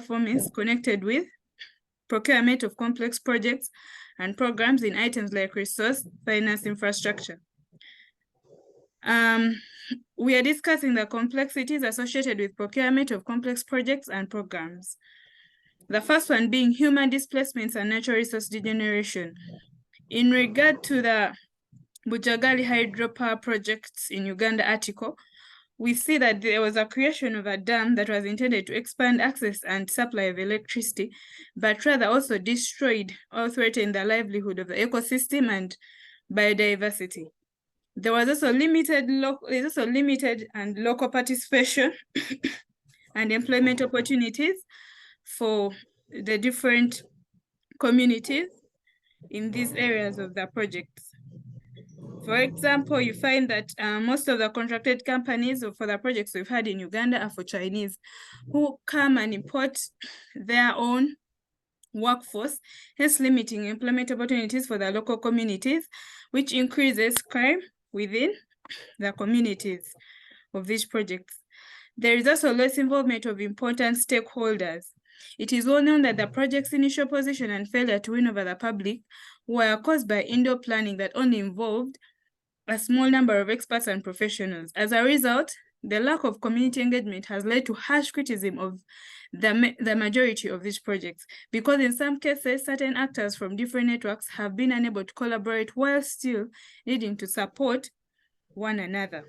platform is connected with procurement of complex projects and programs in items like resource, finance, infrastructure. We are discussing the complexities associated with procurement of complex projects and programs. The first one being human displacements and natural resource degeneration. In regard to the Bujagali hydropower projects in Uganda article, we see that there was a creation of a dam that was intended to expand access and supply of electricity, but rather also destroyed or threatened the livelihood of the ecosystem and biodiversity. There was also limited and local participation and employment opportunities for the different communities in these areas of the projects. For example, you find that most of the contracted companies for the projects we've had in Uganda are for Chinese, who come and import their own workforce, hence limiting employment opportunities for the local communities, which increases crime within the communities of these projects. There is also less involvement of important stakeholders. It is well known that the project's initial position and failure to win over the public were caused by indoor planning that only involved a small number of experts and professionals. As a result, the lack of community engagement has led to harsh criticism of the majority of these projects, because in some cases, certain actors from different networks have been unable to collaborate while still needing to support one another.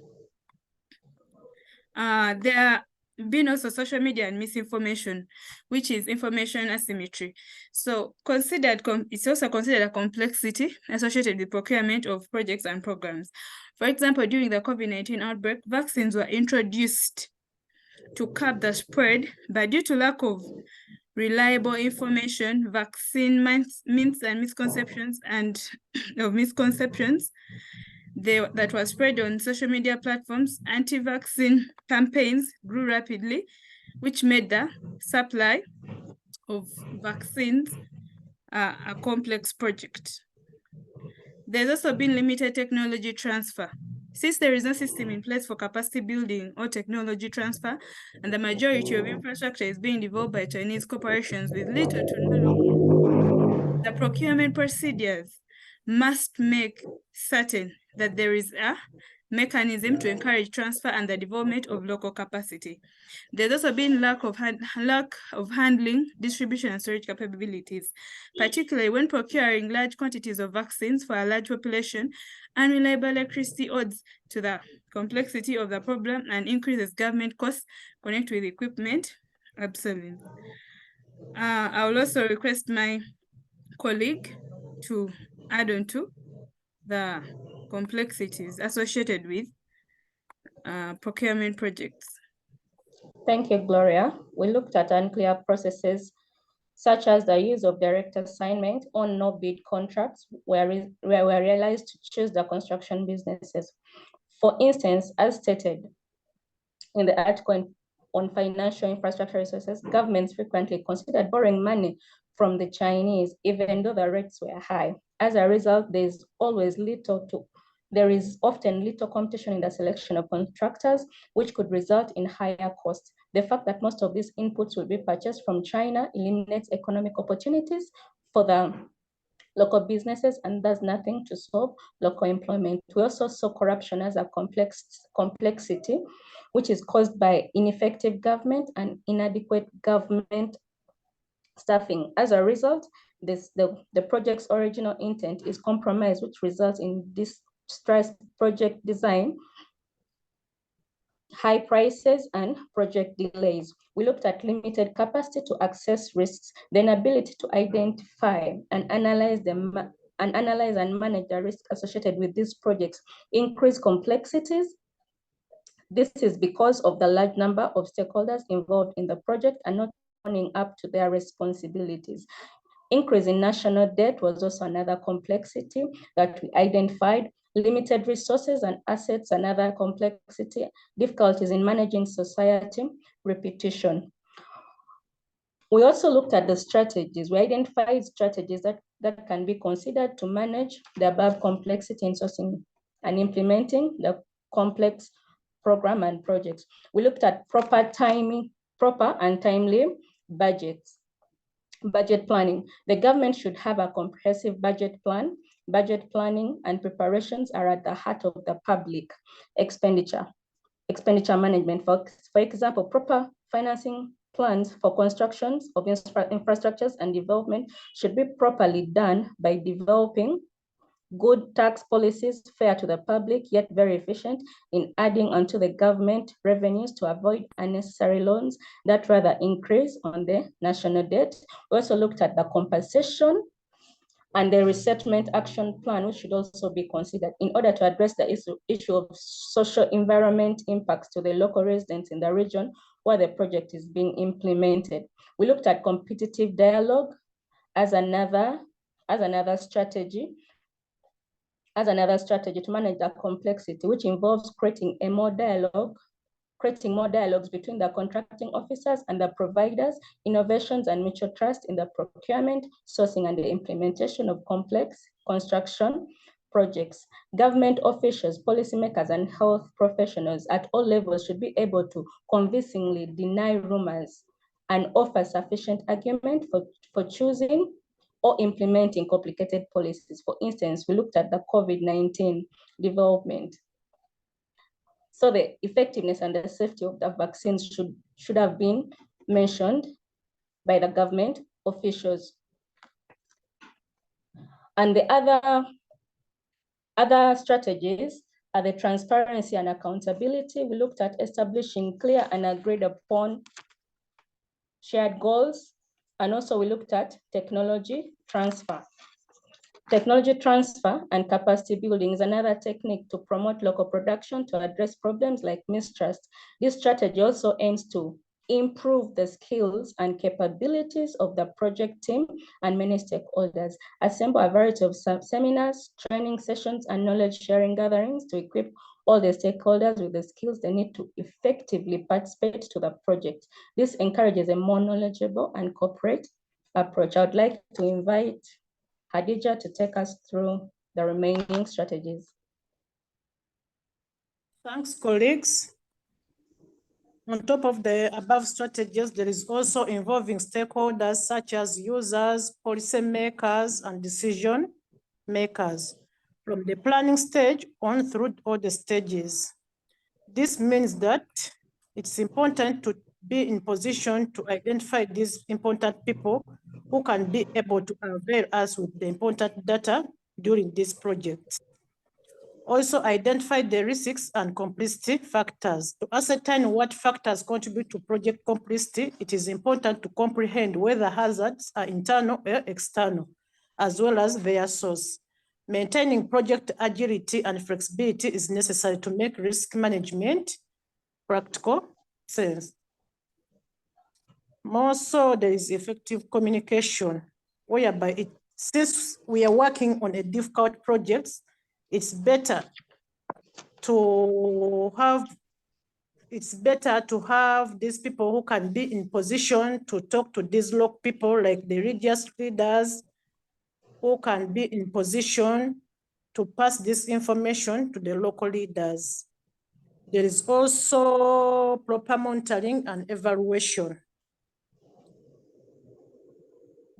There have been also social media and misinformation, which is information asymmetry. So it's also considered a complexity associated with procurement of projects and programs. For example, during the COVID-19 outbreak, vaccines were introduced to curb the spread, but due to lack of reliable information, vaccine myths and misconceptions that was spread on social media platforms, anti-vaccine campaigns grew rapidly, which made the supply of vaccines a complex project. There's also been limited technology transfer. Since there is no system in place for capacity building or technology transfer, and the majority of infrastructure is being developed by Chinese corporations with little to no local, the procurement procedures must make certain that there is a mechanism to encourage transfer and the development of local capacity. There's also been lack of handling, distribution, and storage capabilities, particularly when procuring large quantities of vaccines for a large population. Unreliable electricity adds to the complexity of the problem and increases government costs connected with equipment obsolescence. I will also request my colleague to add on to the complexities associated with procurement projects. Thank you, Gloria. We looked at unclear processes such as the use of direct assignment on no-bid contracts where we realized to choose the construction businesses. For instance, as stated in the article on financial infrastructure resources, governments frequently considered borrowing money from the Chinese, even though the rates were high. As a result, there is often little competition in the selection of contractors, which could result in higher costs. The fact that most of these inputs will be purchased from China eliminates economic opportunities for the local businesses and does nothing to solve local employment. We also saw corruption as a complexity, which is caused by ineffective government and inadequate government staffing. As a result, the project's original intent is compromised, which results in distressed project design, high prices, and project delays. We looked at limited capacity to access risks, the inability to identify and analyze and manage the risk associated with these projects, increased complexities. This is because of the large number of stakeholders involved in the project and not owning up to their responsibilities. Increase in national debt was also another complexity that we identified. Limited resources and assets, another complexity. Difficulties in managing society, repetition. We also looked at the strategies. We identified strategies that can be considered to manage the above complexity in sourcing and implementing the complex program and projects. We looked at proper and timely budgets. Budget planning. The government should have a comprehensive budget plan. Budget planning and preparations are at the heart of the public expenditure management. For example, proper financing plans for constructions of infrastructures and development should be properly done by developing good tax policies fair to the public, yet very efficient in adding onto the government revenues to avoid unnecessary loans that rather increase on the national debt. We also looked at the compensation and the resettlement action plan, which should also be considered in order to address the issue of social environment impacts to the local residents in the region where the project is being implemented. We looked at competitive dialogue as another strategy to manage the complexity, which involves creating more dialogues between the contracting officers and the providers, innovations and mutual trust in the procurement, sourcing, and the implementation of complex construction projects. Government officials, policymakers, and health professionals at all levels should be able to convincingly deny rumors and offer sufficient argument for choosing or implementing complicated policies. For instance, we looked at the COVID-19 development. So the effectiveness and the safety of the vaccines should have been mentioned by the government officials. And the other strategies are the transparency and accountability. We looked at establishing clear and agreed upon shared goals. And also we looked at technology transfer. Technology transfer and capacity building is another technique to promote local production to address problems like mistrust. This strategy also aims to improve the skills and capabilities of the project team and many stakeholders, assemble a variety of seminars, training sessions, and knowledge sharing gatherings to equip all the stakeholders with the skills they need to effectively participate to the project. This encourages a more knowledgeable and corporate approach. I would like to invite Hadija to take us through the remaining strategies. Thanks, colleagues. On top of the above strategies, there is also involving stakeholders such as users, policymakers, and decision makers from the planning stage on through all the stages. This means that it's important to be in position to identify these important people who can be able to avail us with the important data during this project. Also identify the risks and complexity factors. To ascertain what factors contribute to project complexity, it is important to comprehend whether hazards are internal or external, as well as their source. Maintaining project agility and flexibility is necessary to make risk management practical sense. More so, there is effective communication, whereby since we are working on a difficult project, it's better to have these people who can be in position to talk to these local people, like the religious leaders, who can be in position to pass this information to the local leaders. There is also proper monitoring and evaluation.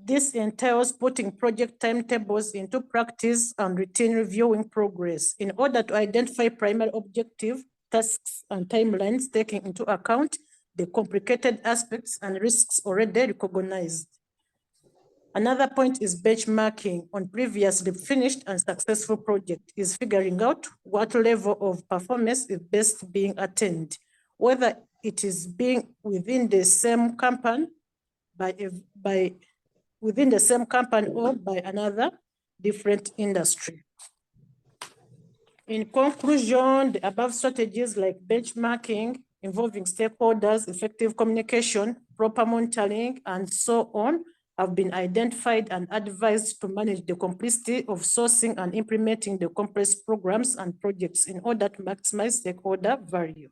This entails putting project timetables into practice and routine reviewing progress in order to identify primary objective, tasks, and timelines, taking into account the complicated aspects and risks already recognized. Another point is benchmarking on previously finished and successful project, is figuring out what level of performance is best being attained, whether it is being within the same company or by another different industry. In conclusion, the above strategies like benchmarking, involving stakeholders, effective communication, proper monitoring, and so on have been identified and advised to manage the complexity of sourcing and implementing the complex programs and projects in order to maximize stakeholder value.